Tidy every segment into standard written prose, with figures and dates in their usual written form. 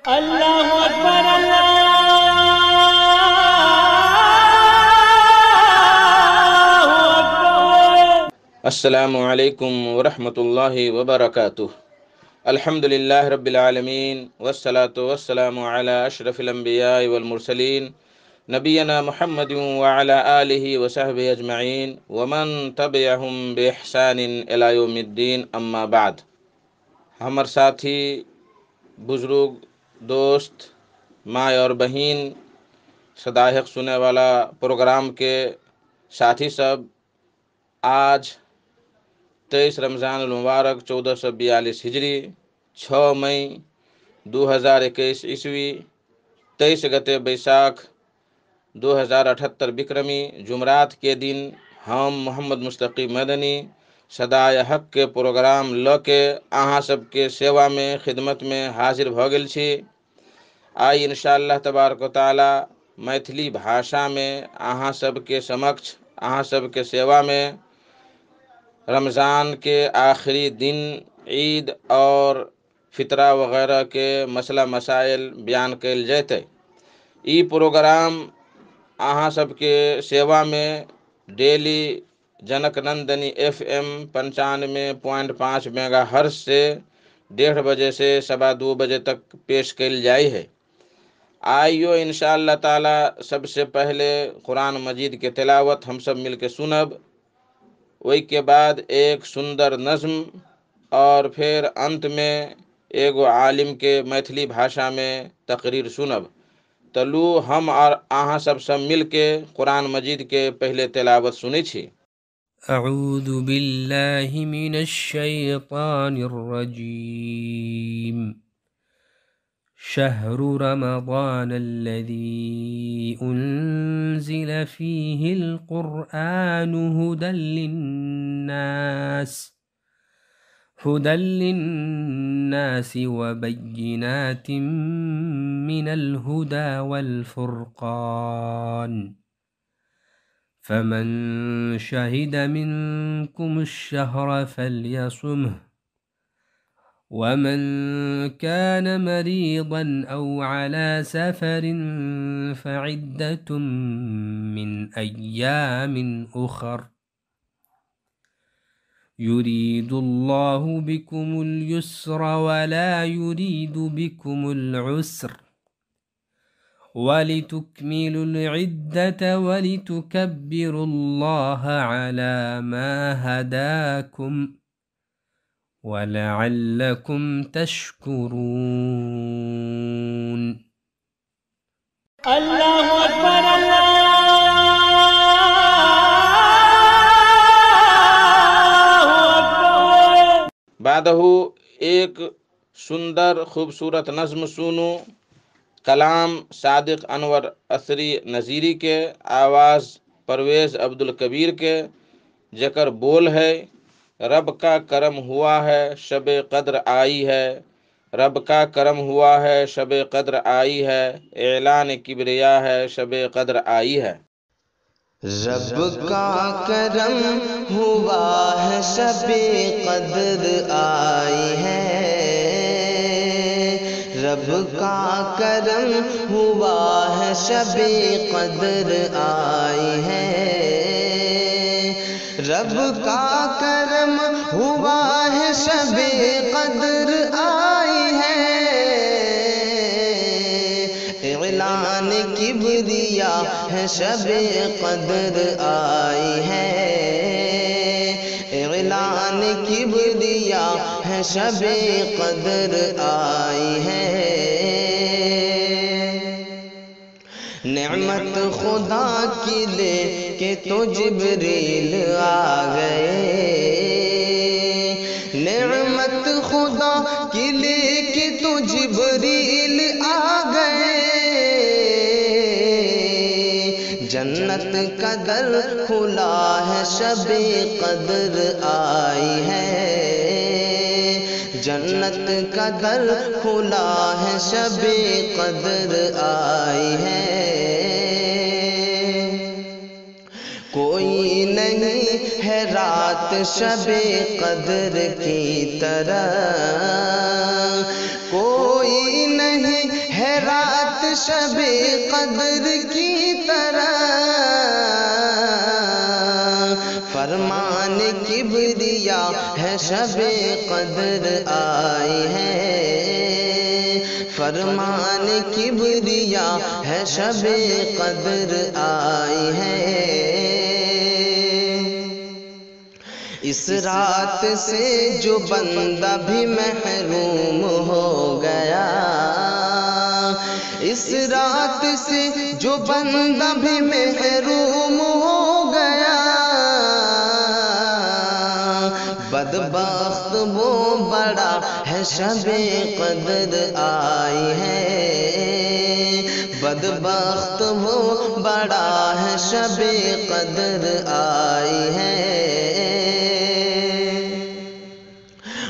अल्लाहु अकबर अल्लाहु अकबर। अस्सलामु अलैकुम वरहमतुल्लाहि वबरकातुह। अल्हम्दुलिल्लाहि रब्बिल आलमीन वस्सलातु वस्सलामु अला अशरफिल अंबिया वल मुरसलीन नबियना मुहम्मदिन व अला आलिहि व सहबिहि अजमईन व मन तबिअहुम बिइहसानिन इला यौमिद्दीन, अम्मा बाद। हमर साथी, बुजुर्ग, दोस्त, माँ और बहन, सदाहिक सुने वाला प्रोग्राम के साथी सब, आज 23 रमज़ान मुबारक 1442 हिजरी, 6 मई 2021 ईस्वी, 23 गते बैसाख 2078 विक्रमी जुमरात के दिन हम मोहम्मद मुस्तकी मदनी सदाय हक के प्रोग्राम ल के अहाँ सबके सेवा में खिदमत में हाजिर भ गेल छी। आई इंशाअल्लाह तबारक व ताला मैथिली भाषा में अहाँ सबके समक्ष, अहाँ सबके सेवा में रमज़ान के आखिरी दिन ईद और फितरा वगैरह के मसला मसाइल बयान कल जैते। ई प्रोग्राम अहाँ सबके सेवा में डेली जनक नंदनी FM 95.5 मेगाहर्ट्ज़ से 1:30 बजे से 2:15 बजे तक पेश कल जाए है। आइयो इंशाअल्लाह ताला सबसे पहले कुरान मजीद के तिलावत हम सब मिल के सुनब, वही के बाद एक सुंदर नज़्म और फिर अंत में एगो आलिम के मैथिली भाषा में तकरीर सुनब। तलू हम और अहाँ सब मिल के कुरान मजीद के पहले तिलावत सुनी छी। अऊज़ु बिल्लाहि मिनश शैतानिर रजीम। शहरु रमज़ानल्लज़ी उन्ज़िल फ़ीहिल क़ुरआनु हुदल लिन्नास व बय्यिनातिम मिनल हुदा वल फ़ुरक़ान। फमन शहिद मिनकुमुश्शहर फल्यसुमह वमन कान मरीदन औ अला सफरिन फ़इद्दतुम मिन अय्यामिन उख़र। युरीदुल्लाहु बिकुमुल युस्र वला युरीदु बिकुमुल उस्र वलितुकमिलुल इद्दत वलितुकब्बिरुल्लाह अला मा हदाकुम वलअल्लकुम तशकुरून। अल्लाहु अकबर अल्लाहु अकबर। बादहु एक सुंदर खूबसूरत नज़्म सुनू, कलाम सादिक अनवर असरी नज़ीरी के, आवाज़ परवेज़ अब्दुल कबीर के, जकर बोल है रब का करम हुआ है शबे कद्र आई है, रब का करम हुआ है शबे कद्र आई है, ऐलान किबरिया है शबे कद्र आई है। रब का करम हुआ है शबे कद्र आई है, रब का करम हुआ है शबे कद्र आई है, रब का करम हुआ है शबे कद्र आई है, ऐलान किबरिया है शबे कद्र आई है, ऐलान किबरिया है शबे कद्र आई है। नेमत खुदा की ले के तो जिब्रील आ गए, नेमत खुदा की ले के तो जिब्रील आ गए, जन्नत का दर खुला है शबे कद्र आई है, जन्नत का दर खुला है शबे कद्र आई है। कोई नहीं है रात शबे कद्र की तरह, कोई नहीं रात शबे कद्र की तरह, फरमान किबरिया है शबे कद्र आई है, फरमान किबरिया है शबे कद्र आई है। इस रात से जो बंदा भी महरूम हो गया, इस रात से जो बंदा भी महरूम हो गया, बदबख्त वो बड़ा है शबे कद्र आई है, बदबख्त वो बड़ा है शबे कद्र आई है।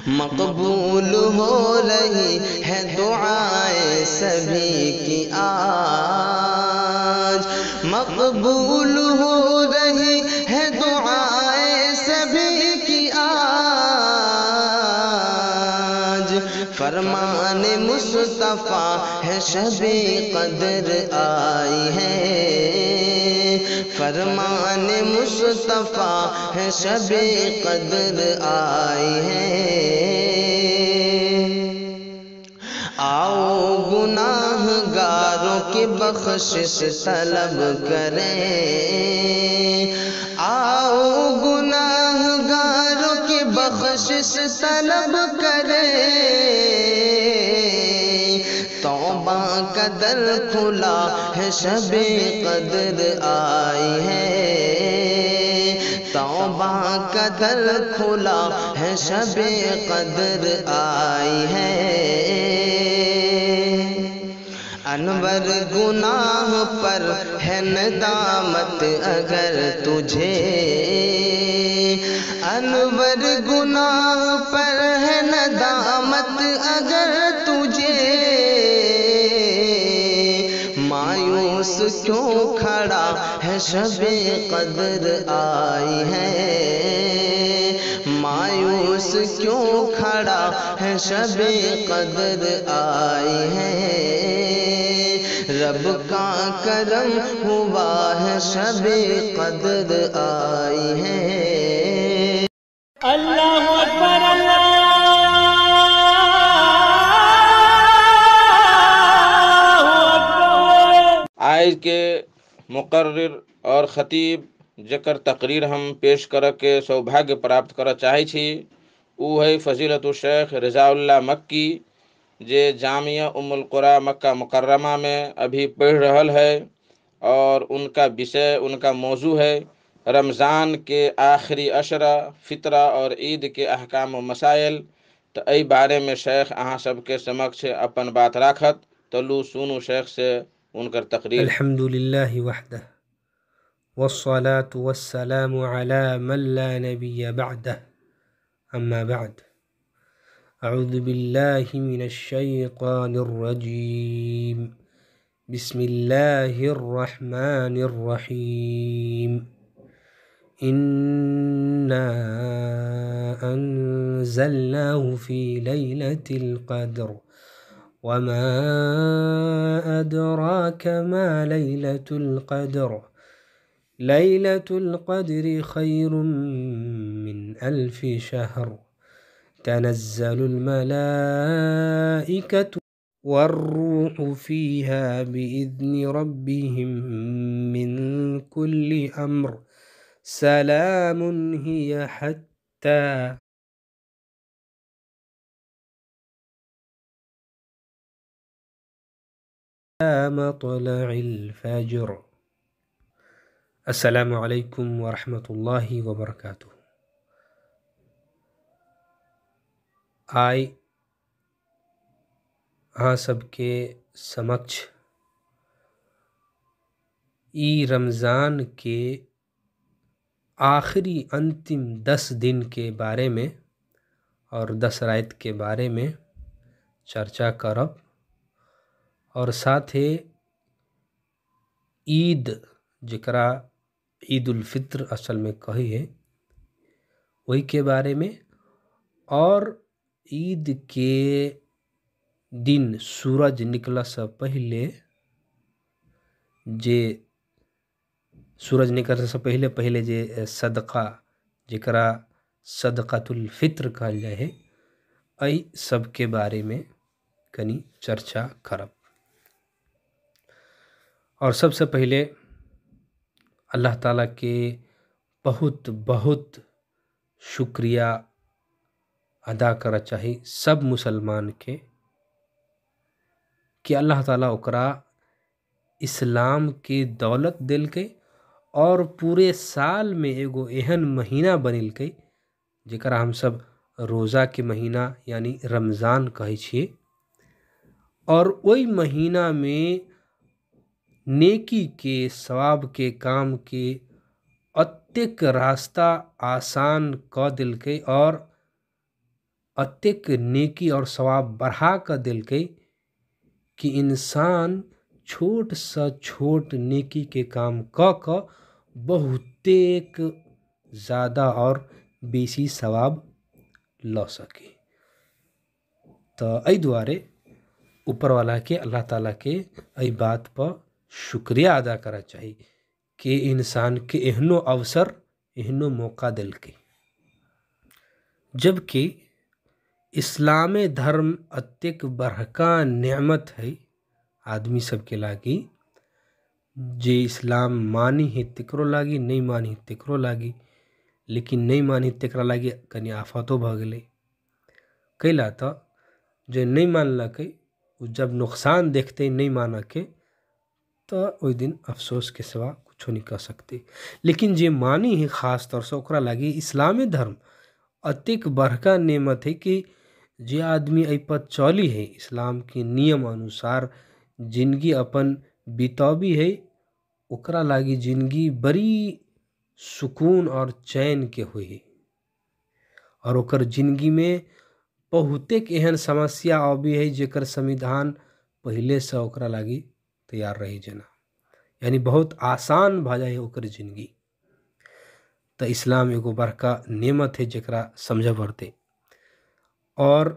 मकबूल हो रही है दुआएं सभी की आज, मकबूल हो रही है दुआएं सभी की आज, फरमान मुस्तफ़ा है शबे कद्र आई है, फरमान मुस्तफ़ा है शबे कद्र आई है। आओ गुनाहगारों की बख्शिश तलब करें, आओ गुनाहगारों की बख्शिश तलब करें, तौबा का दर खुला है शबे कद्र आई है, तौबा का दर खुला है शबे कद्र आई है। अनवर गुनाह पर है नदामत अगर तुझे, अनवर गुनाह पर है नदामत अगर तुझे, मायूस क्यों खड़ा है शबे कद्र आई है, मायूस क्यों खड़ा है शबे कद्र आई है। रब का करम हुआ है शबे कद्र आई है। अल्लाहु अकबर, अल्लाहु अकबर। आज के मुकर्रिर और ख़तीब जकर तकरीर हम पेश कर के सौभाग्य प्राप्त कर चाहे छी, उ है फजीलतु शेख रज़ाउल्लाह मक्की, जे जामिया उम्मुल कुरा मक्का मुकर्रमा में अभी पढ़ रहल है, और उनका विषय, उनका मौजू है रमज़ान के आखिरी अशरा, फ़ितरा और ईद के अहकाम व मसाइल। तो एहि बारे में शेख अहाँ सबके समक्ष अपन बात राखत, तलू सुनू शेख से उनकर तकरीर। अल्हम्दुलिल्लाहि वहदह वस्सलातु वस्सलामु अला मन ला नबिय्य बअदह, अम्मा बअद। अऊज़ु बिल्लाहि मिनश शैतानिर रजीम, बिस्मिल्लाहिर रहमानिर रहीम। इन्ना अंज़लनाहु फ़ी लैलतिल क़द्र वमा अदराक मा लैलतुल क़द्र, लैलतुल क़द्रि खैरुम मिन अल्फ़ि शहर, तनज़्ज़लुल मलाइकतु वर्रूहु फ़ीहा बिइज़्नि रब्बिहिम मिन कुल्लि अम्र, सलामुन हिय हत्ता मत्लइल फ़ज्र। अस्सलामु अलैकुम व रहमतुल्लाहि व बरकातुहू। आय हाँ सबके समक्ष ई रमज़ान के आखिरी अंतिम 10 दिन के बारे में और 10 रात के बारे में चर्चा करब, और साथे ईद जकरा ईद उल फित्र असल में कही है वही के बारे में, और ईद के दिन सूरज निकला से पहले जे सूरज निकल से पहले पहले जे सदका जेकरा सदकातुल फित्र कहल जाए है, अई सब के बारे में कनी चर्चा करब। और सबसे पहले अल्लाह ताला के बहुत बहुत शुक्रिया अदा करा चाहिए सब मुसलमान के कि अल्लाह ताला ओकरा इस्लाम के दौलत दिल के और पूरे साल में एगो एहन महीना बनिल के जेकरा हम सब रोज़ा के महीना यानी रमज़ान कहे छिए। और वही महीना में नेकी के सवाब के काम के अत्यक रास्ता आसान क दिल के और अत्यक नेकी और सवाब बढ़ा कर दिल के कि इंसान छोट सा छोट नेकी के काम क बहुतेक ज़्यादा और बेसी सवाब ल सके। तो एहि दुआरे ऊपर वाला के अल्लाह ताला के एहि बात पर शुक्रिया अदा करा चाहिए कि इंसान के एहनो अवसर एहनो मौका दिल के। जबकि इस्लाम धर्म अत्यक बड़का नेमत है आदमी सबके लागी, जे इस्लाम मानी है तिकरो लागी, नहीं मानी तिकरो लागी, लेकिन नहीं मानी तेकरा लागी कनी आफतो भ गेलै। कैला तो जो नहीं मानलकै जब नुकसान देखते नहीं माना के तो ओइ दिन अफसोस के सिवा कुछो नहीं कर सकते। लेकिन जे मानी है खास तौर से ओकरा लागी इस्लामी धर्म अत्यक बड़का नेमत है कि जे आदमी एहि पर चली है इस्लाम के नियम अनुसार जिंदगी अपन बिताबी है, ओकरा लागी जिंदगी बड़ी सुकून और चैन के हुई। और ओकर जिंदगी में बहुतेक एहन समस्या आबी है जेकर संविधान पहले से ओकरा लागी तैयार रही जना, यानी बहुत आसान भ जाए ओकर जिंदगी। तो इस्लाम एगो बड़का नेमत है जेकरा समझ पड़ते। और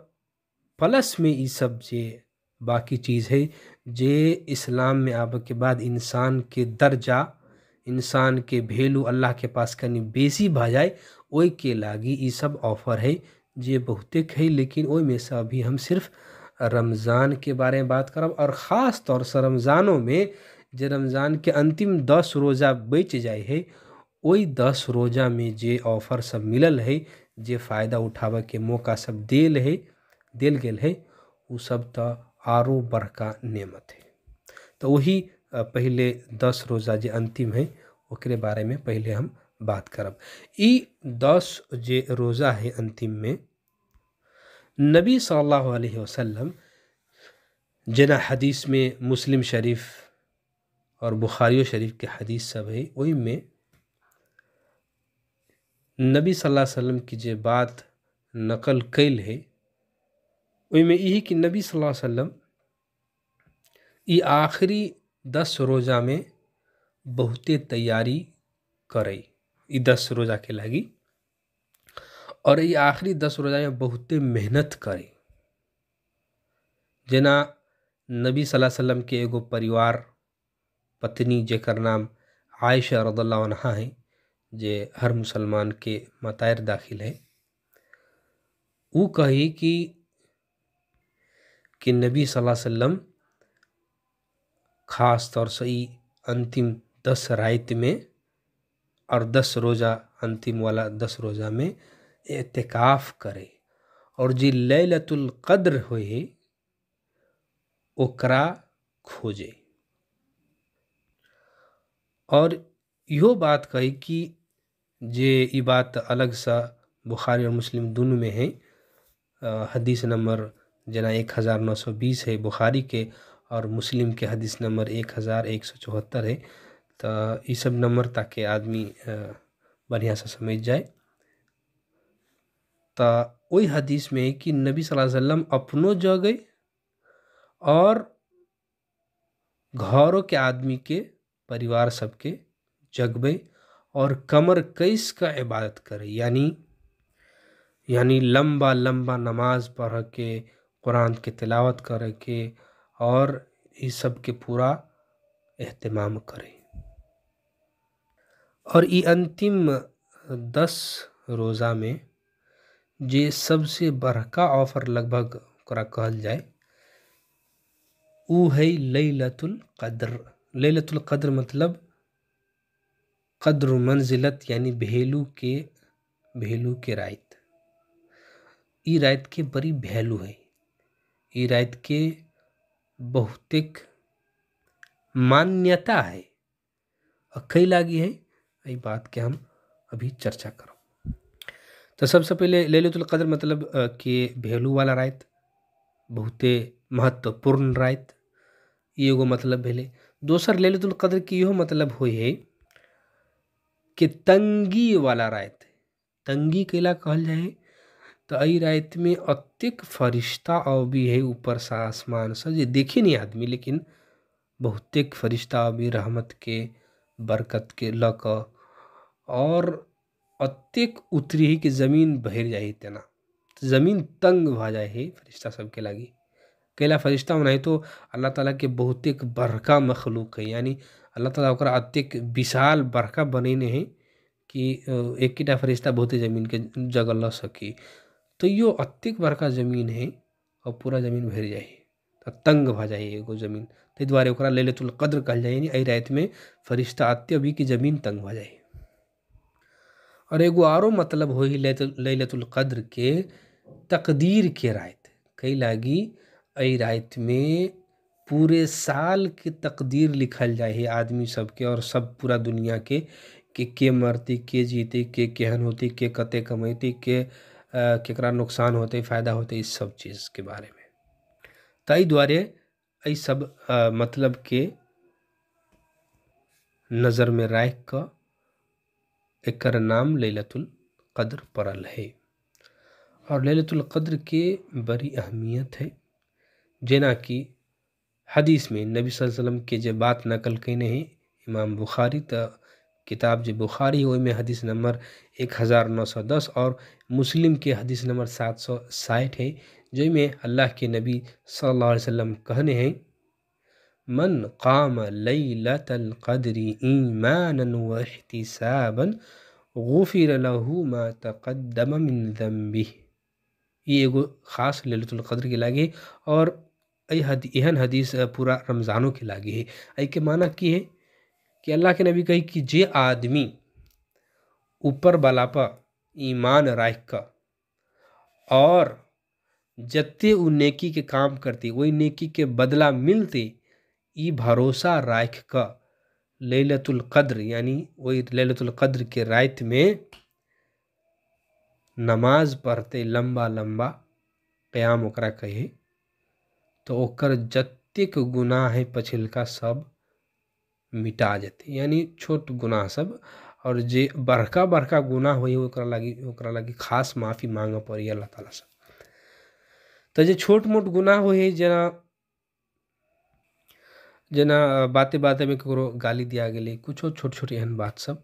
प्लस में ये सब जे बाकी चीज़ है जे इस्लाम में आबे के बाद इंसान के दर्जा इंसान के वैल्यू अल्लाह के पास कनी बेसी भ जाए, ओइ के लागी ये सब ऑफर है जे बहुतेक है। लेकिन ओइ में से अभी हम सिर्फ रमज़ान के बारे में बात करब। और ख़ास तौर से रमज़ानों में जे रमज़ान के अंतिम 10 रोज़ा बच जाए है, ओइ 10 रोज़ा में जे ऑफर सब मिलल है, जे फ़ायदा उठावे के मौका सब देल गेल है, उ सब तो आरो बड़का नेमत है। तो वही पहले 10 रोज़ा जे अंतिम है ओकरे बारे में पहले हम बात करब। ई 10 जे रोज़ा है अंतिम में नबी सल्लल्लाहु अलैहि वसल्लम जना हदीस में मुस्लिम शरीफ और बुखारी शरीफ के हदीस सब है, वही में नबी सल्लल्लाहु अलैहि वसल्लम की जे बात नकल कैल है, वही में यही कि नबी सल्लल्लाहु अलैहि वसल्लम ये आखिरी 10 रोज़ा में बहुते तैयारी करे, ये 10 रोज़ा के लागी। और ये आखिरी 10 रोज़ा में बहुते मेहनत करे। जना नबी सल्लल्लाहु अलैहि वसल्लम के एगो परिवार पत्नी जेकर नाम आयशा रज़ियल्लाहु अन्हा है, जे हर मुसलमान के मतायर दाखिल है, वो कही कि नबी सल्लल्लाहु अलैहि वसल्लम खास तौर से अंतिम 10 रात में और 10 रोज़ा अंतिम वाला 10 रोज़ा में एतिकाफ करे। और जी लैलतुल कद्र होए ओकरा खोजे। और यो बात कही कि जे ये बात अलग सा बुखारी और मुस्लिम दोनों में है। हदीस नंबर जना 1920 है बुखारी के, और मुस्लिम के हदीस नंबर 1174 है। तो ये सब नंबर ताकि आदमी बढ़िया से समझ जाए। तो वही हदीस में है कि नबी सल्लल्लाहु अलैहि वसल्लम अपनो जगे और घरों के आदमी के परिवार सबके जगबे और कमर कैस का इबादत करे, यानी लंबा लंबा नमाज पढ़ के कुरान के तिलावत करे के और इस सब के पूरा एहतमाम करे। और ये अंतिम 10 रोज़ा में जे सबसे बड़का ऑफर लगभग ओकरा कहल जाए उ है लैलतुल कद्र। लैलतुल कद्र मतलब कद्र मंजिलत यानी भेलू के रात। ई रात के बड़ी वैल्यू है। ई रात के बहुतिक मान्यता है और कई लागी है। ये बात के हम अभी चर्चा करो। तो सबसे पहले लैलतुल कद्र मतलब के वैल्यू वाला रात, बहुते महत्वपूर्ण रात, ये एगो मतलब भेले। दोसर लैलतुल कद्र की इहो मतलब होय है कि तंगी वाला रात। तंगी कैला कहल जाए तो अई रात में अत्यक फरिश्ता अवि है ऊपर से आसमान से जे देखे नहीं आदमी, लेकिन बहुतेक फरिश्ता अवि रहमत के बरकत के लक और अत्यक उतरी है कि जमीन भर जाए तेना, जमीन तंग भ जाए है फरिश्ता सबके लागी। कैला फरिश्ता नहीं तो अल्लाह ताला के बहुतेक बड़का मखलूक है, यानी अल्लाह ताला ओकरा अत्यक विशाल बड़का बनैने है कि एक फरिश्ता बहुते जमीन के जगह ल सकी। तो यो अत्यक बड़का जमीन है और पूरा जमीन भर जाए तो तंग भ जाए एगो जमीन। ताहि दुआरे ओकरा लैलतुल कद्र कहल जाए। यानी एहि रात में फरिश्ता आते भी कि जमीन तंग भ जाए। और एगो आरो मतलब हो लैलतुल कद्र के तकदीर के रात। कई लागी एहि रात में पूरे साल के तकदीर लिखल जाए है आदमी सबके और सब पूरा दुनिया के मरती, के जीते, के केहन होती, के कते कमैती, के केकरा नुकसान होते, फायदा होते, इस सब चीज़ के बारे में। ताई द्वारे ऐ सब मतलब के नज़र में राख का एकर नाम लैलतुल कद्र पड़ल है। और लैलतुल कद्र के बड़ी अहमियत है। जेना कि हदीस में नबी सल्लल्लाहु अलैहि वसल्लम के जे बात नकल कने हैं इमाम बुखारी, तो किताब जे बुखारी ओहि में हदीस नंबर 1910 और मुस्लिम के हदीस नंबर 760 है, जो में अल्लाह के नबी सल्लल्लाहु अलैहि वसल्लम कहने हैं मन काम लैलतल कद्री ईमानन व इहतिसाबन गुफिर लहू मा तक़द्दम मिन ज़म्बिह। ये एगो खास लैलतुल कद्र के लागे और एहन हदीस पूरा रमज़ानों के लागे है। ऐ के माना की है कि अल्लाह के नबी कही कि जे आदमी ऊपर वाला पर ईमान राख का और जत्ते उ नेकी के काम करती वही नेकी के बदला मिलते, ई भरोसा राख का लैलतुल कद्र यानी वही लैलतुल कद्र के रात में नमाज पढ़ते लंबा लंबा क़याम ओकरा कहे, तो ओकर जत्तेक गुनाह है पछिलका सब मिटा जाते। यानी छोट गुनाह सब और जे बड़का बड़का गुनाह होई ओकरा लागी खास माफ़ी मांगे पड़ी अल्लाह ताला से। तो जे छोट मोट गुनाह होई जना बाते बाते में ककरो गाली दिया गेले, कुछो छोट छोट एहन बात सब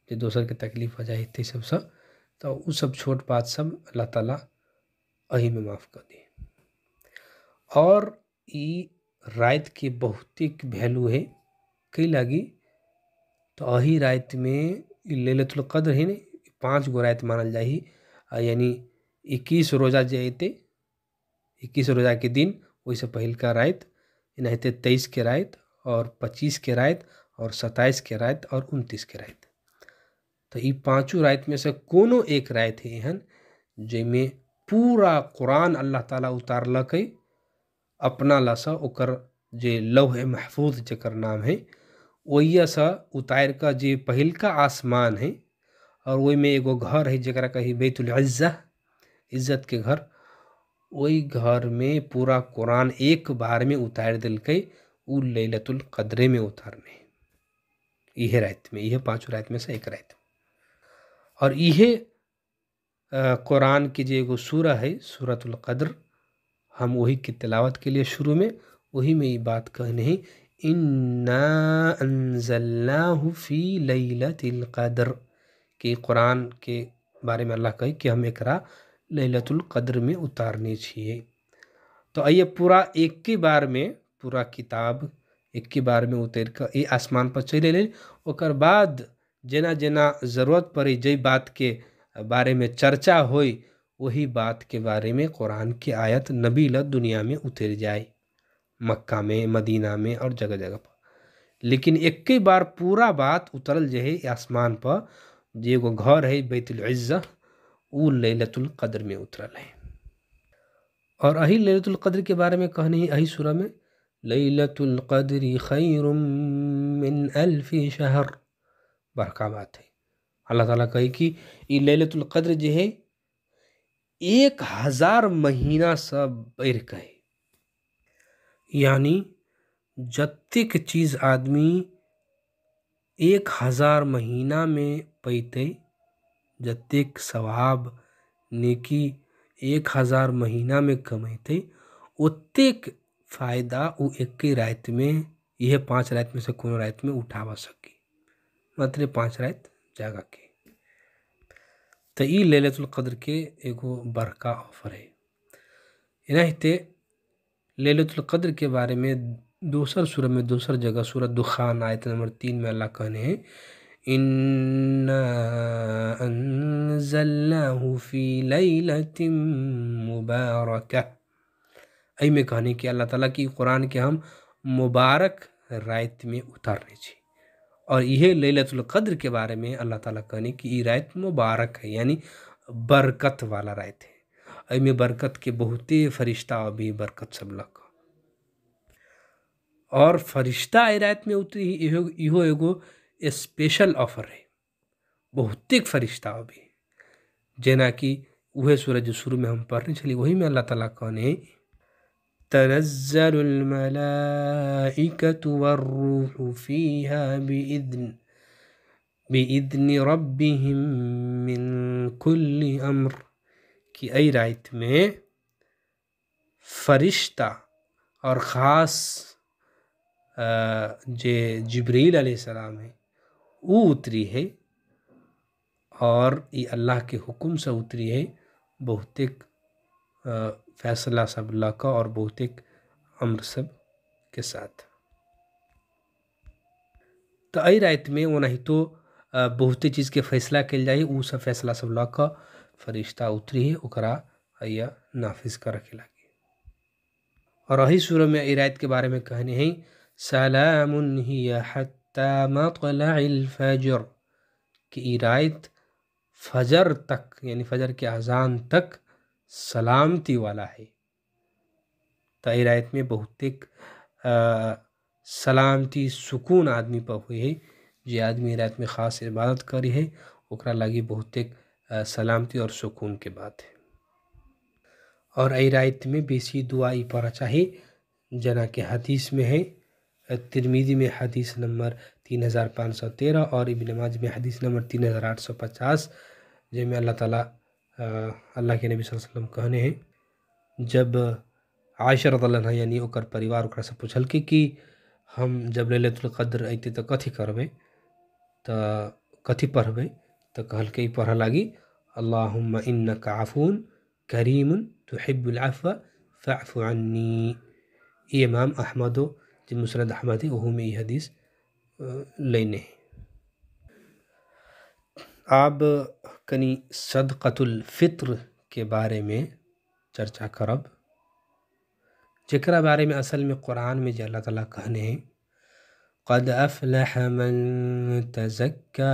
जे दोसर के तकलीफ हो जाए थे सब तो उ सब छोट बात सब अल्लाह ताला अही में माफ़ कर दे। और ई रात के बहुतिक वैल्यू है कई लागी, तो अही रात में लैलतुल कद्र है ने 5 गो रात मानल जाही। यानी 21 रोजा जे अते 21 रोजा के दिन वैसे पहिल का रात इनते 23 के रात और 25 के रात और 27 के रात और 29 के रात। तो ये 5 रात में से कोनो एक रात है एहन जेमें पूरा कुरान अल्लाह ताला उतारलक अपना लसा ओकर जे लौह महफूज जकर नाम है वही सा उतार का जे पहिल का आसमान है और वही में एगो घर है जरा कही बैतुल इज़्ज़ा, इज्जत के घर, वही घर में पूरा कुरान एक बार में उतार दिलके उ लैलतुल कद्र में उतारने यह रात में, यह 5 रात में से एक रात। और यह कुरान की जो एगो सूरा है सूरतुल कद्र, हम वही की तिलावत के लिए शुरू में वही में ये बात कहने हैं इन्ना अंज़लनाहु फी लैलतिल कद्र कि कुरान के बारे में अल्लाह कहे कि हम एकरा लैलतुल कद्र में उतारने छिए। तो आइए पूरा एक के बार में पूरा किताब एक के बार में उतर कर ये आसमान पर चले ले। ओकर बाद जेना जेना ज़रूरत पड़ी जई बात के बारे में चर्चा होई वही बात के बारे में कुरान की आयत नबी ला दुनिया में उतर जाए, मक्का में, मदीना में और जगह जगह पर। लेकिन एक के बार पूरा बात उतरल जे है आसमान पर, जे एगो घर है बैतुल इज्जा, उ लैलतुल कद्र में उतरल है। और अही लैलतुल कद्र के बारे में कहनी है अही सूरा में, लैलतुल कद्री खैरुम मिन अल्फि शहर। बड़का बात है। अल्लाह ताला कही कि ई लैलतुल कद्र जे है 1000 महीना सब बढ़ के, यानी जतेक चीज आदमी 1000 महीना में पैते, जतेक सवाब नेकी 1000 महीना में कमैते, ओतेक फायदा वो एक रात में, यह 5 रात में से कोनो रात में उठावा सके, मतलब 5 रात जागा के। तो ई लैलतुल कद्र के एगो बड़का ऑफर है। इनाहिते लैलतुल कद्र के बारे में दूसर सूरह में, दूसर जगह सूरह दुखान आयत नंबर 3 में अल्लाह कहने हैं, इन्ना अंज़लनाहु फी लैलतिन मुबारकह। एहि में कहने कि अल्लाह ताला की कुरान के हम मुबारक रात में उतारने छी। और यह लैलतुल कद्र के बारे में अल्लाह ताला कहने कि ये रात मुबारक है, यानी बरकत वाला रात है। एहि में बरकत के बहुते फरिश्ता अभी बरकत सब लग, और फरिश्ता ए रात में उतरी इहो एगो स्पेशल ऑफर है। बहुतेक फरिश्ता अभी, जेना कि वह सूरह जो शुरू में हम पढ़ने चली वही में अल्लाह ताला कहने, तनज़्ज़लुल मलाइकतु वर्रूहु फीहा बिइज़्नि रब्बिहिम मिन कुल्लि अम्र। कि एहि रात में फरिश्ता और ख़ास जे जिब्रील अलैहिस्सलाम है वो उतरी है, और ये अल्लाह के हुक्म से उतरी है, बहुतेक फैसला सब लका और बहुतेक अम्र सब के साथ। तो एहि रात में वो नहीं तो बहुते चीज़ के फैसला कल जाए, वो सब फैसला सब लका फरिश्ता उतरी है, ओकरा अय्या नाफिज कर के लागे। और अही सूरह में एहि रात के बारे में कहने हैं, सलामुन हिया हत्ता मत्लइल फजर। कि ई रात फजर तक, यानी फजर के अजान तक सलामती वाला है। तो एहि रात में बहुतेक सलामती सुकून आदमी पर हुई है। जे आदमी रात में खास इबादत करी है ओकरा लागी बहुतेक सलामती और सुकून के बात है। और एहि रात में बेसी दुआ ई पढ़ा चाहे, जना के हदीस में है, तिरमिजी में हदीस नंबर 3513 और इब्न माजा में हदीस नंबर 3850, जिसमें अल्लाह ताला अल्लाह के नबी सल्लल्लाहु अलैहि वसल्लम कहने हैं, जब आयशा रज़ियल्लाहु अन्हा यानी ओकर परिवार ओकरा से पूछल कि हम जब लैलतुल कद्र अइते तो कथी करबै, तो कथी पढ़बै, तो कहल के पढ़ लागी, अल्लाहुम्मा इन्नका अफून करीमुन तुहिब्बुल अफ़्व फ़अफ़ु अन्नी। ये इमाम अहमदो जो मुस्नद अहमद है वह में ये हदीस लेने हैं। अब कनी सदक़तुल फ़ित्र के बारे में चर्चा करब, जेकरा बारे में असल में कुरान में जो अल्लाह ताला कहने हैं, क़द अफ़लह मन तज़क्का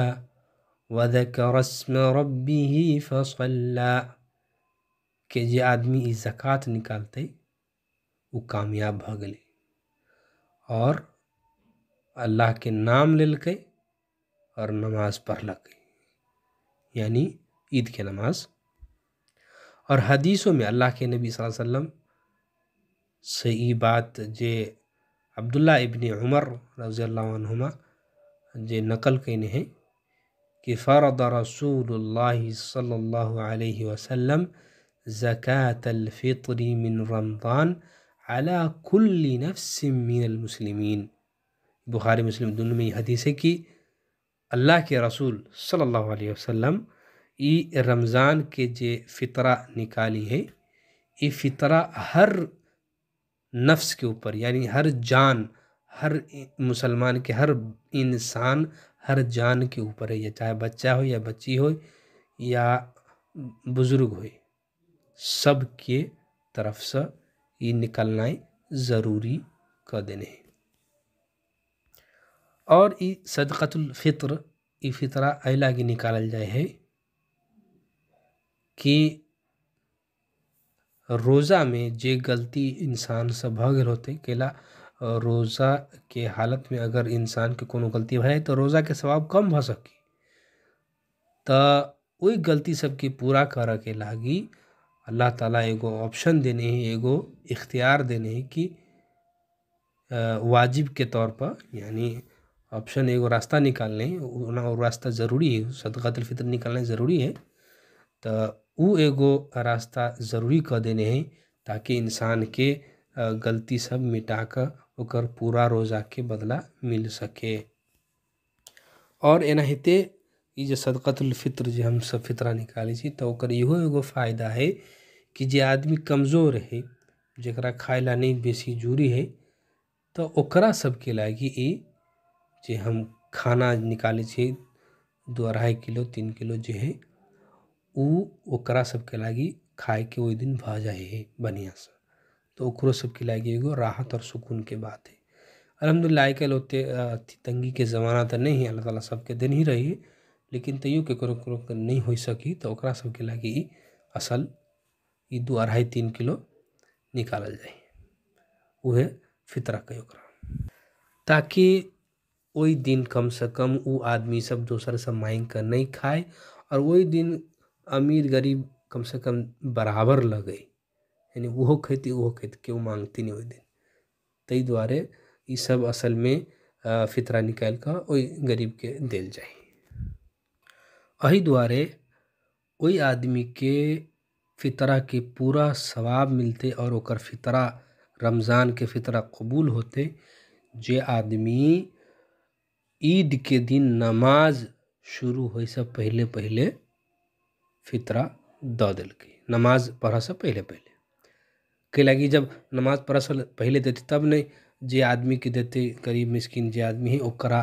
व ज़करा अस्म रब्बिही फ़सल्ला। के जे आदमी ई ज़कात निकालते वो कामयाब भ गए और अल्लाह के नाम लेलकै और नमाज पढ़लक, यानी ईद के नमाज। और हदीसों में अल्लाह के नबी सल्लल्लाहु अलैहि वसल्लम से ये बात जे अब्दुल्ला इब्न उमर रज़ियल्लाहु अन्हुमा जे नकल कने हैं कि फ़रद रसूलुल्लाह सल्लल्लाहु अलैहि वसल्लम ज़कातल फ़ित्री मिन रमज़ान अला कुल्ली नफ्सिन मिनल मुस्लिमीन। बुखारी मुस्लिम दोनों में ये हदीस है कि अल्लाह के रसूल सल्लल्लाहु अलैहि वसल्लम ये रमज़ान के जे फ़ितरा निकाली है, ये फ़ितरा हर नफ्स के ऊपर, यानी हर जान, हर मुसलमान के हर इंसान, हर जान के ऊपर है, ये चाहे बच्चा हो या बच्ची हो या बुजुर्ग हो, सब के तरफ से ये निकलना ज़रूरी कर देने हैं। और ये सदक़तुल फ़ित्र, ये फितरा अला की निकालल जाए है कि रोज़ा में जे गलती इंसान से भ गेल होते, केला रोज़ा के हालत में अगर इंसान के कोनो गलती भए तो रोज़ा के सवाब कम भ सकी, त वही गलती सबके पूरा करे के लागी अल्लाह ताला एगो ऑप्शन देने हैं, एगो इख्तियार देने हैं कि वाजिब के तौर पर, यानी ऑप्शन एगो रास्ता निकालने, वो रास्ता ज़रूरी है, सदक़तुल फ़ित्र निकालना ज़रूरी है, तो वो एगो रास्ता ज़रूरी कर देने हैं ताकि इंसान के गलती सब मिटा कर ओकर पूरा रोज़ा के बदला मिल सके। और एनाहिते ये जो सदक़तुल फ़ित्र जो हम सब फितरा निकाली छी तो ओकर इहो एगो फ़ायदा है कि जे आदमी कमज़ोर है, जकरा खाए ला नहीं बेसी जूरी है, तो ओकरा सबके लागी ये जे हम खाना निकाले छी 2-2.5 किलो 3 किलो जे है उ ओकरा सबके लागी खाए के वही दिन भ जाए है बढ़िया से, तो ओकरो सबके लागी एगो राहत और सुकून के बात है। अल्हम्दुलिल्लाह आजकल ओते तंगी के ज़माना तो नहीं है, अल्लाह ताला सबके दिन ही रही है, लेकिन तैयो केकरो नहीं हो सकी तो ओकरा सबके लागी असल 2-2.5-3 किलो निकालल जाए, उहे फितरा कहे ओकरा, ताकि वही दिन कम से कम वो आदमी सब दोसर से मांग कर नहीं खाए और वही दिन अमीर गरीब कम से कम बराबर लगे, यानी वो खेती केहू मांगती नहीं वही दिन, तई द्वारे ये सब असल में फितरा निकाल कर वही गरीब के दिल जाए। अही द्वारे वही आदमी के फितरा के पूरा सवाब मिलते और ओकर फितरा रमज़ान के फितरा कबूल होते जे आदमी ईद के दिन नमाज शुरू होए से पहले पहले फितरा द दिलके, नमाज पढ़ से पहले पहले के लगी, जब नमाज पढ़ से पहले देते तब नहीं, जे आदमी के देते गरीब मिस्किन जे आदमी है ओकरा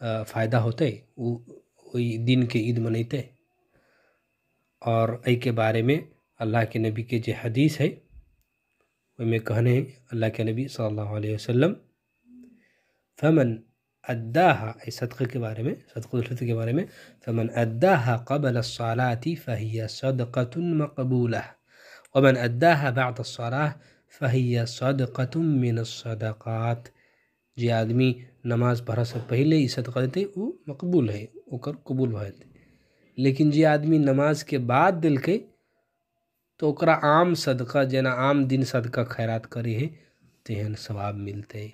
फ़ायदा होते, वही दिन के ईद मनैते। और ऐ के बारे में अल्लाह के नबी के जे हदीस है में कहने हैं अल्लाह के नबी सल्लल्लाहु अलैहि वसल्लम, फमन अद्दाहा, इस सदक़े के बारे में, सदक़तुल फ़ित्र के बारे में, फमन अद्दाहा क़बल अस्सलाती फ़हिय सदक़तुन मक़बूलह वमन अद्दाहा बअद अस्सलाह फ़हिय सदक़तुन मिन अस्सदक़ात। जे आदमी नमाज पढ़ से पहले ही सदक़ा देते वो मकबूल है, ओकर कबूल भइते, लेकिन जे आदमी नमाज के बाद दिलके तो ओकरा आम सदका, जेना आम दिन सदका खैरात करे है तेहन सवाब मिलते,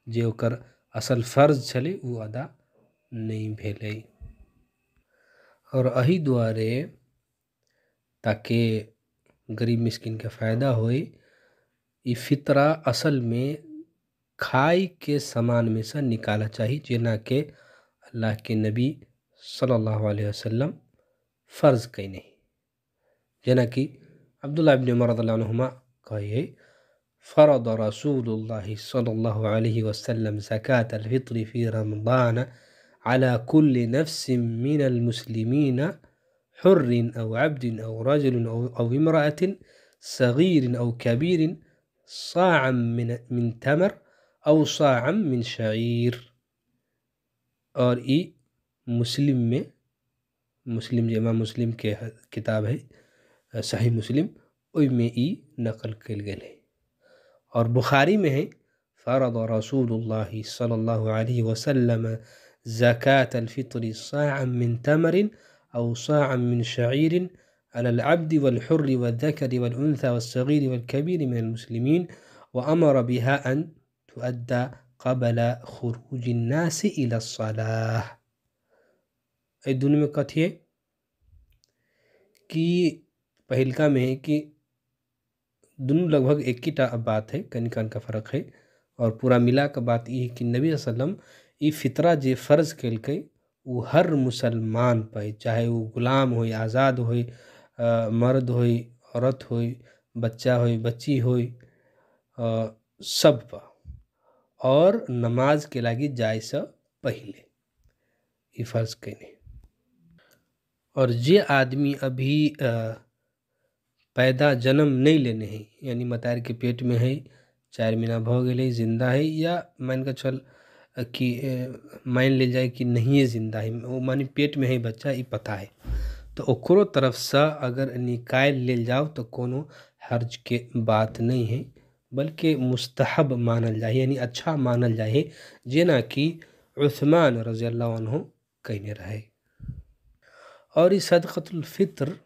जे ओकर असल फ़र्ज छले वो अदा नहीं भेले। और अही द्वारे ताकि गरीब मिस्किन के फ़ायदा होए, ये फितरा असल में खाई के सामान में से निकाला चाहिए, जेना के अल्लाह के नबी सल्लल्लाहु अलैहि वसल्लम फ़र्ज़ कईने, जेना कि अब्दुल्लाह इब्न उमर रज़ियल्लाहु अन्हुमा कहे, फ़रद रसूलुल्लाह सल्लल्लाहु अलैहि वसल्लम ज़कातल फ़ित्र फ़ी रमज़ान अला कुल्ली नफ्सिन मिनल मुस्लिमीन हुर्रिन औ अब्दिन औ रजुलिन औ इम्रअतिन सगीरिन औ कबीरिन साअम मिन तमर औ साअम मिन शईर। और ये मुस्लिम में, मुस्लिम जो इमाम मुस्लिम के किताब है सही मुस्लिम, ओई में ई नकल कल गए है। और बुखारी में है, फ़रद रसूलुल्लाह सल्लल्लाहु अलैहि वसल्लम ज़कातल फ़ित्र साअम मिन तमरिन औ साअम मिन शईरिन अलल अब्दि वल हुर्रि वल ज़करि वल उन्सा वल सगीर वल कबीर मिनल मुस्लिमीन व अमर बिहा अन तुअद्दा क़बल खुरूजिन नास इला सलाह। ए दुनिया में कथी है कि पहिलका में है कि दोनों लगभग एक ही बात है, कनिकान का फ़र्क है, और पूरा मिला का बात ये है कि नबी वसल्लम ये फितरा जे फ़र्ज़ कल वो हर मुसलमान पर, चाहे वो गुलाम हो, आज़ाद हो, मर्द हो, औरत हो, बच्चा हो, बच्ची हो, सब पर और नमाज के लागी जाए से पहले ई फर्ज कैने। और जे आदमी अभी पैदा जन्म नहीं लेने हैं, यानी मतार के पेट में है, 4 महीना भ गए जिंदा है, या मान के चल कि मान ले जाए कि नहीं है जिंदा है, वो मानी पेट में है बच्चा, ये पता है, तो ओकरो तरफ से अगर निकाल ले जाओ तो कोनो हर्ज के बात नहीं है, बल्कि मुस्तहब मानल जाए, यानी अच्छा मानल जाए, जेना कि उस्मान रज़ी अल्लाह अन्हु कहने रहे। और इस सदक़तुल फित्र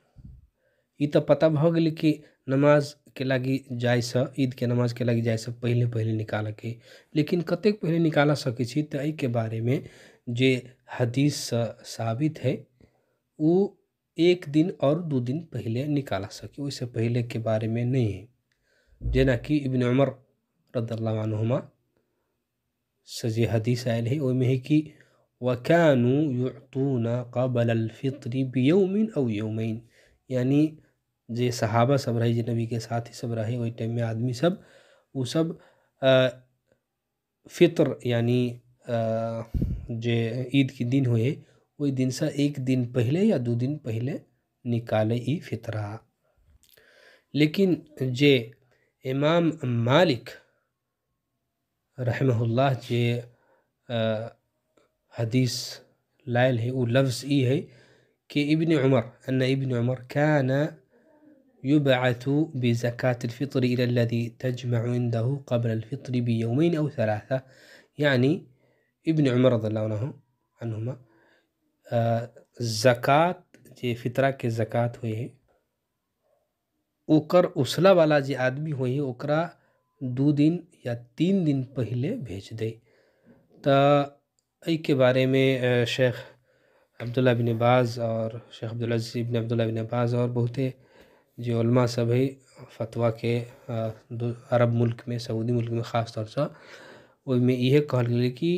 ई तो पता भ गई कि नमाज के लागी जाए से, ईद के नमाज के लागी जाए से पहले पहले निकाल के, लेकिन कतेक पहले निकाल सके छी, तो के बारे में जे हदीस साबित है वो 1 दिन और 2 दिन पहले निकाल सके, उससे पहले के बारे में नहीं है। जेना कि इब्न उमर रज़ियल्लाहु अन्हुमा से जे हदीस आयल है ओहिमे है कि वकानु युअतूना क़बल अल-फित्र बियौमिन औ यौमैन, यानी जे सहाबा सब रहे, जे नबी के साथी सब रहे वही टाइम में आदमी सब, वो सब फित्र यानी जे ईद के दिन हुए वही दिन से 1 दिन पहले या 2 दिन पहले निकाले ई फितरा। लेकिन जे इमाम मालिक रहमहुल्लाह जे हदीस लायल है वो लफ्ज़ ई है कि इब्न उमर कान युबअथु बिज़कातिल फित्र इला अल्लज़ी तजमअु इंदहु क़ब्ल अल-फित्र बियौमैन औ 3, यानी इब्न उमर रज़ियल्लाहु अन्हुमा ज़कात जे फितरा के ज़कात हुए है ओकर उसला वाला जे आदमी हुए ओकरा 2 दिन या 3 दिन पहले भेज दे। तो एहि के बारे में शेख अब्दुल्ला बिन बाज़ और शेख अब्दुल अज़ीज़ बिन अब्दुल्ला बिन बाज़ और बहुते जो उलमा सब है फतवा के अरब मुल्क में, सऊदी मुल्क में ख़ास तौर से, ओहिमे यह कहल गेल कि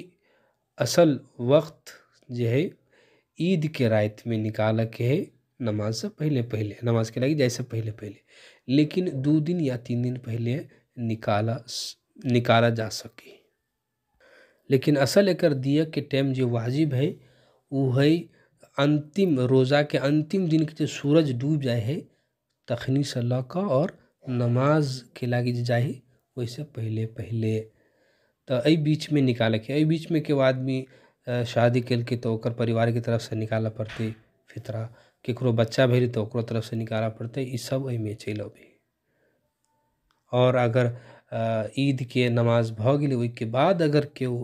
असल वक्त जो है ईद के रात में निकाल के है नमाज से पहले पहले, नमाज के लगी जैसे पहले पहले, लेकिन 2 दिन या 3 दिन पहले निकाला जा सके। लेकिन असल एकर दिया के टाइम जो वाजिब है वो है अंतिम रोज़ा के अंतिम दिन के जो सूरज डूब जाए है तखनी से लक और नमाज के लागी जाए वैसे पहले पहले, तो एहि बीच में निकाले के, एहि बीच में के आदमी शादी कल के तो ओकर परिवार की तरफ से निकाला पड़ते फितरा, केकरो बच्चा भेली तो ओकरो तरफ से निकाला पड़ते, ई सब एहिमे चलि अबे। और अगर ईद के नमाज भ गेलै ओहि के बाद अगर केओ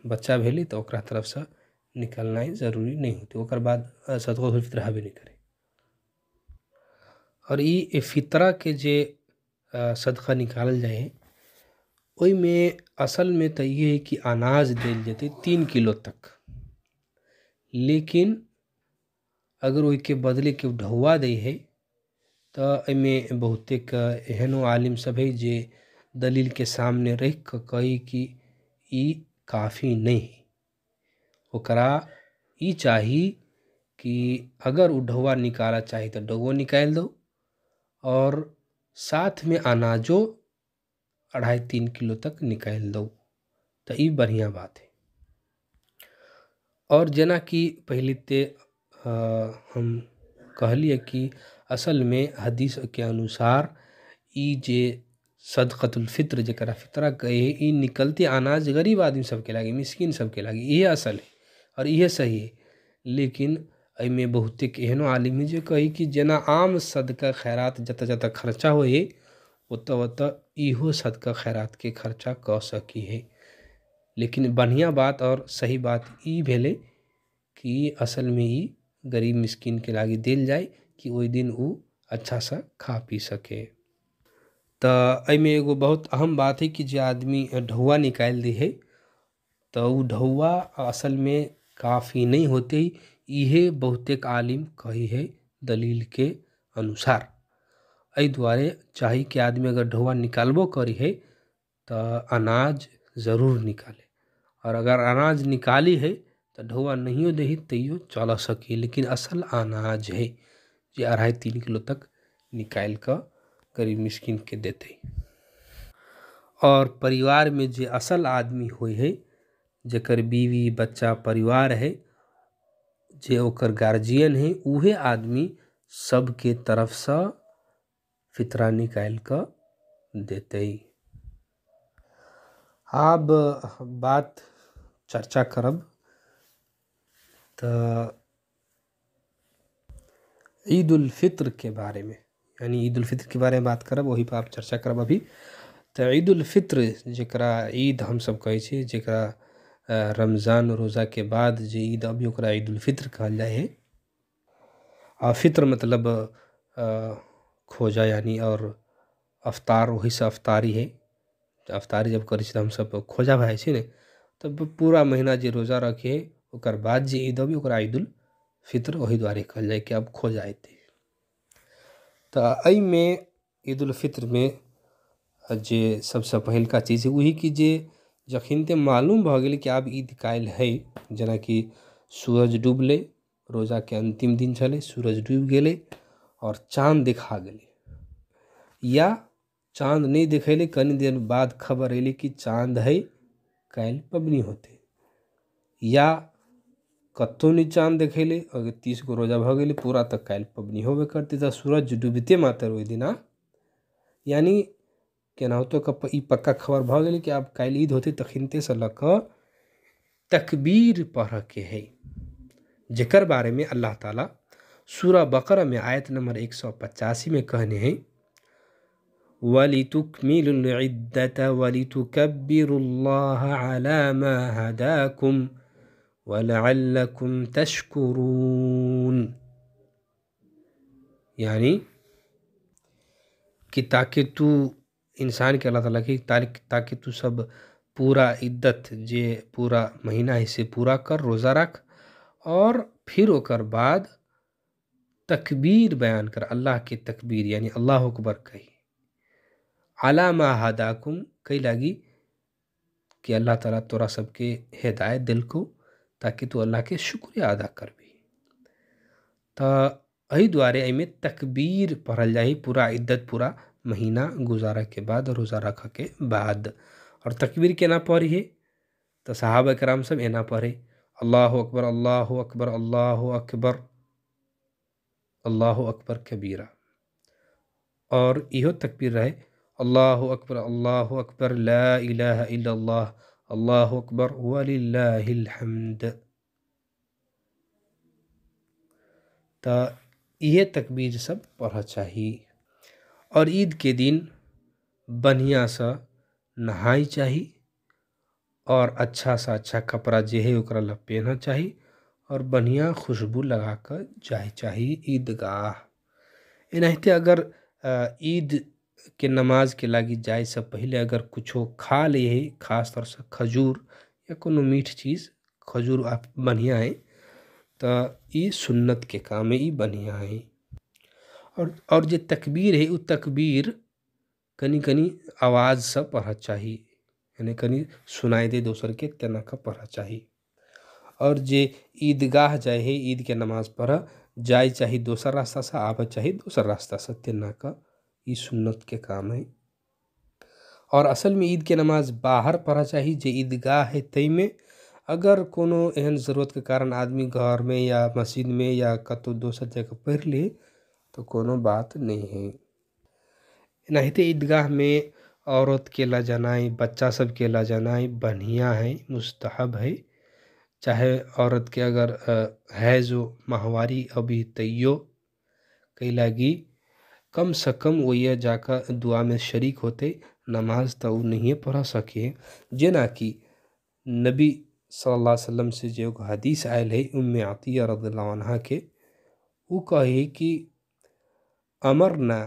बच्चा भेली तो ओकरा तरफ से निकलनाइ जरूरी नहीं होते, ओकर बाद सदक़तुल फित्र हबे नहीं करे। और ई फितरा के जे सदका निकालल जाए ओहिमे असल में तो ये है कि अनाज देल जेते 3 किलो तक, लेकिन अगर ओहि के बदले केओ ढौआ दे है तो एहिमे बहुतेक एहनो आलिम सब है जे दलील के सामने रख के कही कि ई काफ़ी नहीं है, ओकरा ई चाही कि अगर वो ढौआ निकाला चाहे तो ढौआ निकाल दो और साथ में अनाजो 2.5-3 किलो तक निकाल दो, तो ये बढ़िया बात है। और जना कि पहले ते हम कहलिए कि असल में हदीस के अनुसार ई जे सदक़तुल फित्र जरा फितरा कहे ई निकलते अनाज गरीब आदमी सबके लागी, मिस्किन सबके लागी, ये असल है और यह सही है। लेकिन एहिमे बहुते एहनो आलिम है जो कही कि जना आम सदका खैरात जत जत खर्चा होए ओत ओत इहो सदका खैरात के खर्चा क सकी है। लेकिन बढ़िया बात और सही बात ई भेले कि असल में ई गरीब मिस्किन के लागी देल जाए कि ओहि दिन वो अच्छा सा खा पी सके। तो एहिमे एगो बहुत अहम बात है कि जो आदमी ढौआ निकाल दे है तो वो ढौआ असल में काफ़ी नहीं होते, इहे बहुतेक आलिम कही है दलील के अनुसार। एहि दुआरे चाही कि आदमी अगर ढौआ निकालबो करी है तो अनाज ज़रूर निकाले, और अगर अनाज निकाली है तो ढौआ नहीं दे तैयो चल सके, लेकिन असल अनाज है जो 2.5-3 किलो तक निकाल कर गरीब मिस्किन के देते। और परिवार में जे असल आदमी होय है, जेकर बीवी बच्चा परिवार है, जे ओकर गार्जियन है, उहे आदमी सबके तरफ से फितरा निकाल कर देते। अब बात चर्चा करब तो ईद उल फित्र के बारे में, यानी ईद उल फित्र के बारे में बात करब, वही पर आप चर्चा करब अभी। तो ईद उल फित्र जेकरा ईद हम सब कहै छी, जेकरा रमज़ान रोज़ा के बाद जे ईद अभी ओकरा ईद उल फित्र कहल जाए है। और फित्र मतलब खोजा यानी, और अफ्तार वही से अफ्तारी है। अफ्तारी जब करै छी तो हम सब खोजा भाई छी ने, तब पूरा महीना जे रोज़ा रखे है ओकर बाद जे ईद अभी ओकरा ईद उल फित्र वही द्वारे कहल जाए कि अब खोजा अयतै। तो एहि में ईद उल फित्र में जे सबसे पहिलका चीज है वही कि जे जखिनते मालूम भ गेल कि आब ईद काल्हि है, जेना कि सूरज डूबले, रोजा के अंतिम दिन छले, सूरज डूब गेले और चाँद देखा गेले, या चाँद नहीं देखैले कनी देर बाद खबर अयले कि चाँद है, काल्हि पबनी होते, या कत्तो नहीं चाँद देखैले, अगर 30 गो रोजा भ गेले पूरा तक काल्हि पबनी होबे करते। तो सूरज डूबते मात्र ओहि दिना, यानी केनाहुतो ई पक्का खबर भ गेले कि आब काल्हि ईद होते, तखिनते से लऽ कऽ तकबीर पढ़ के है, जेकर बारे में अल्लाह ताला सूरा बकरा में आयत नंबर 185 में कहने हैं, वलितुकमिलुल इद्दत वलितुकब्बिरुल्लाह अला मा हदाकुम वलअल्लकुम तशकुरून, यानी कि ताकि तू इंसान के अल्लाह ताला की ताकि तू सब पूरा इद्दत जे पूरा महीना है से पूरा कर, रोज़ा रख, और फिर ओकर बाद तकबीर बयान कर, अल्लाह के तकबीर यानी अल्लाह अकबर कही, अला मा हदाकुम कही लागी कि अल्लाह ताला तोरा सबके हिदायत दिल को, ताकि तू अल्लाह के शुक्रिया अदा कर भी। तो एहि द्वारे एहिमे तकबीर पढ़ल जाही पूरा इद्दत पूरा महीना गुजारा के बाद, रोज़ा रख के बाद। और तकबीर केना पढ़ी है तो सहाबा कराम सब एना पढ़े, अल्लाहु अकबर अल्लाहु अकबर अल्लाहु अकबर अल्लाहु अकबर कबीरा, और इहो तकबीर रहे अल्लाहु अकबर ला इलाहा इल्लल्लाह अल्लाहु अकबर वलिल्लाहिल हम्द। तो ये तकबीर सब पढ़ चाहिए। और ईद के दिन बढ़िया सा नहाई चाहिए, और अच्छा सा अच्छा कपड़ा जे है ओकरा ला पहनना चाहिए, और बढ़िया खुशबू लगा कर जाए चाहिए ईदगाह। एनाहिते अगर ईद के नमाज के लागी जाए से पहले अगर कुछो खा ले है, खास तौर से खजूर या कोनो मीठ चीज़, खजूर आप बढ़िया है तो ये सुन्नत के काम है, ये बढ़िया है। और जे तकबीर है वो तकबीर कनी कनी आवाज़ से पढ़ चाहिए, यानी कनी सुनाई दे दोसर के तेना का पढ़ चाहिए। और जे ईदगाह जाए है ईद के नमाज पढ़ जाए चाहिए दोसर रास्ता से, आवे चाहिए दोसर रास्ता से, तेना का ई सुन्नत के काम है। और असल में ईद के नमाज बाहर पढ़ चाहिए, जे ईदगाह है तई में। अगर कोनो एहन ज़रूरत के कारण आदमी घर में या मस्जिद में या कतो दोसर जगह पढ़ ले तो कोनो बात नहीं है। एनाहिते ईदगाह में औरत के ला जानाई, बच्चा सब के ला जानाई बढ़िया है, मुस्तहब है। चाहे औरत के अगर है जो माहवारी अभी तैयो कई लागी, कम से कम वो ये जाकर दुआ में शरीक होते, नमाज तो वो नहीं पढ़ सके। जेना कि नबी सल्लल्लाहु अलैहि वसल्लम से जो हदीस आयल है उम्मे अतिया रज़ियल्लाहु अन्हा के, वो कहे कि अमरना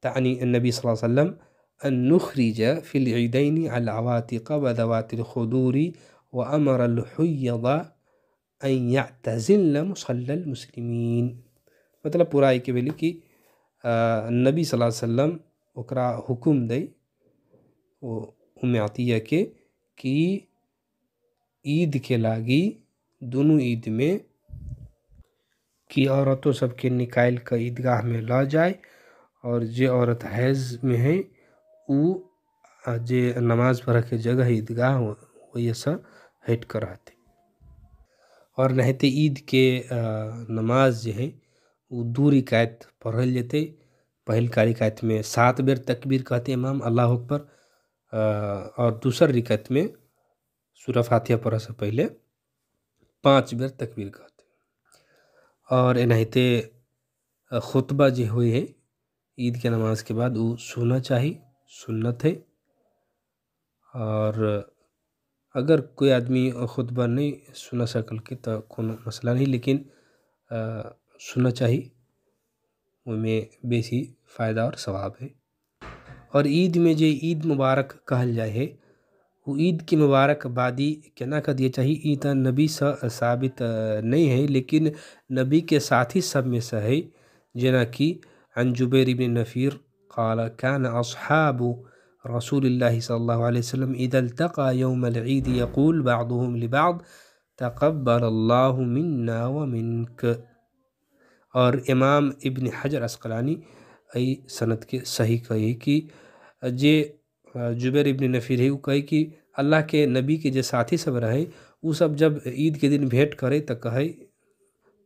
तानी नबी सल्लल्लाहु अलैहि वसल्लम अन नुखरिज फिल ईदैनी अल अवातिक व दवातिल खुदूरी व अमर अल हुय्यद अन यअतज़िलन मुसल्लल मुस्लिमीन। मतलब पूरा एक बेली कि नबी सल्लल्लाहु अलैहि वसल्लम ओकरा हुकुम दे वो उम्मे अतिया के कि ईद के लागी दोनों ईद में कि औरतों सबके निकाल कर ईदगाह में ला जाए, और जे औरत हैज़ में है वो जे नमाज पढ़ के जगह ईदगाह वही सा हट कर आते। और रहते ईद के नमाज जो है वो दू रिकायत पढ़ल जते। पहल का रिकायत में 7 बेर तकबीर कहते इमाम अल्लाह अकबर, और दूसर रिकायत में सूरह फातिहा पढ़े से पहले 5 बेर तकबीर कहते। और एनाहिते खुतबा जो हुई है ईद के नमाज के बाद वो सुनना चाहिए, सुन्नत है। और अगर कोई आदमी खुतबा नहीं सुना सकल के तो कोनो मसला नहीं, लेकिन सुनना चाहिए, उनमें बेसी फ़ायदा और सवाब है। और ईद में जो ईद मुबारक कहल जाए है वो ईद की मुबारकबादी केना कर दिए चाहिए। ई तो नबी से साबित नहीं है, लेकिन नबी के साथी सब में से है। जना कि अन जुबैर इब्न नफ़ीर क़ाल कान अस्हाबु रसूलिल्लाहि सल्लल्लाहु अलैहि वसल्लम इज़ा इल्तक़ा यौमल ईद यक़ूल बअदुहुम लिबअद तक़ब्बलल्लाहु मिन्ना व मिनक। और इमाम इब्न हजर अस्क़लानी ई सनद के सही कही कि जे जुबैर इब्न नफ़ीर है वो कहे कि अल्लाह के नबी के जो साथी सब रहे वो सब जब ईद के दिन भेंट करे तो कहे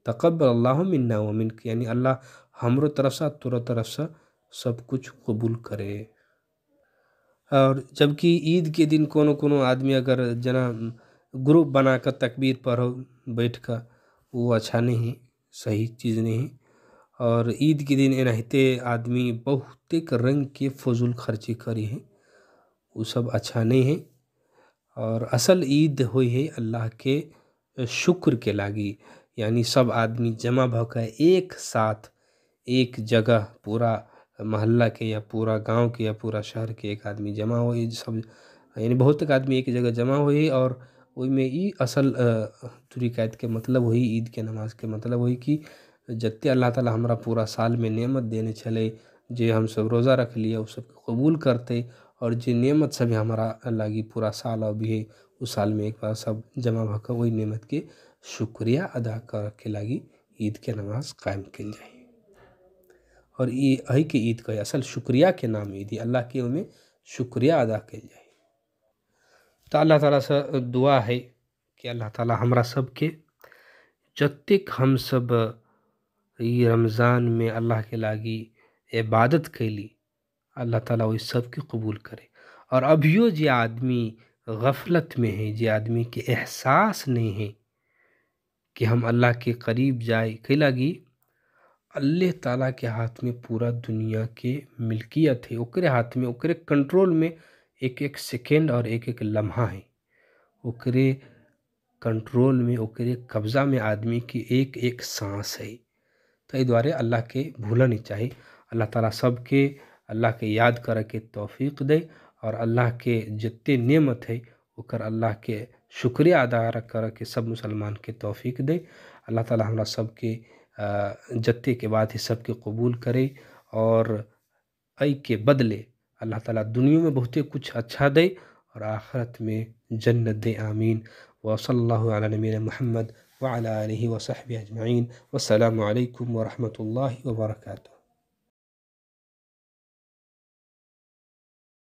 तक़ब्बलल्लाहु मिन्ना व मिनक, यानी अल्लाह हमरो तरफ से तोरा तरफ से सब कुछ कबूल करे। और जबकि ईद के दिन कोनो कोनो आदमी अगर जना ग्रुप बनाकर तकबीर पढ़ो बैठ कर, वो अच्छा नहीं, सही चीज़ नहीं। और ईद के दिन एनाहिते आदमी बहुतेक रंग के फजूल खर्ची करी है, वो सब अच्छा नहीं है। और असल ईद हुई है अल्लाह के शुक्र के लागी, यानी सब आदमी जमा भकर एक साथ एक जगह, पूरा मोहल्ला के या पूरा गांव के या पूरा शहर के एक आदमी जमा हो सब, यानी बहुत तक आदमी एक जगह जमा हुई। और में ई असल तरीक़ात के मतलब वही ईद के नमाज के मतलब वही कि जत्ते अल्लाह ताला हमरा पूरा साल में नेमत देने चले, जे हम सब रोज़ा रख लिया उस सब कबूल करते। और जे नेमत सभी हमारा लागी पूरा साल अभी है उस साल में एक बार सब जमा भकर वही नेमत के शुक्रिया अदा कर के लागी ईद के नमाज कायम कल जाए। और ये अही के ईद का असल शुक्रिया के नाम ईद है, अल्लाह के में शुक्रिया अदा कल जाए। तो अल्लाह ताला से दुआ है कि अल्लाह ताला हमरा सब के जत्तेक हम सब ये रमज़ान में अल्लाह के लागी इबादत कैली, अल्लाह ताला वही सब के कबूल करे। और अभियो जे आदमी गफलत में है, जे आदमी के एहसास नहीं है कि हम अल्लाह के करीब जाए कई लागी, अल्लाह ताला के हाथ में पूरा दुनिया के मिल्कियत है, ओकरे हाथ में, ओकरे कंट्रोल में एक एक सेकेंड और एक एक लम्हा है, ओकरे कंट्रोल में, ओकरे कब्ज़ा में आदमी की एक एक सांस है। तो द्वारे अल्लाह के भूला नहीं चाहिए। अल्लाह ताला सब के अल्लाह के याद करे के तौफीक दे, और अल्लाह के जितने नेमत है ओकर अल्लाह के शुक्रिया अदा कर के सब मुसलमान के तौफीक दे। अल्लाह ताला हमरा सब के जत्ते के बाद ही सब के कबूल करे, और आई के बदले अल्लाह ताला दुनिया में बहुते कुछ अच्छा दे और आखिरत में जन्नत दे। आमीन। व सल्लल्लाहु अला नबीना मुहम्मद व अला आलिहि व सहबिहि अजमईन। वस्सलामु अलैकुम व रहमतुल्लाहि व बरकातुहू।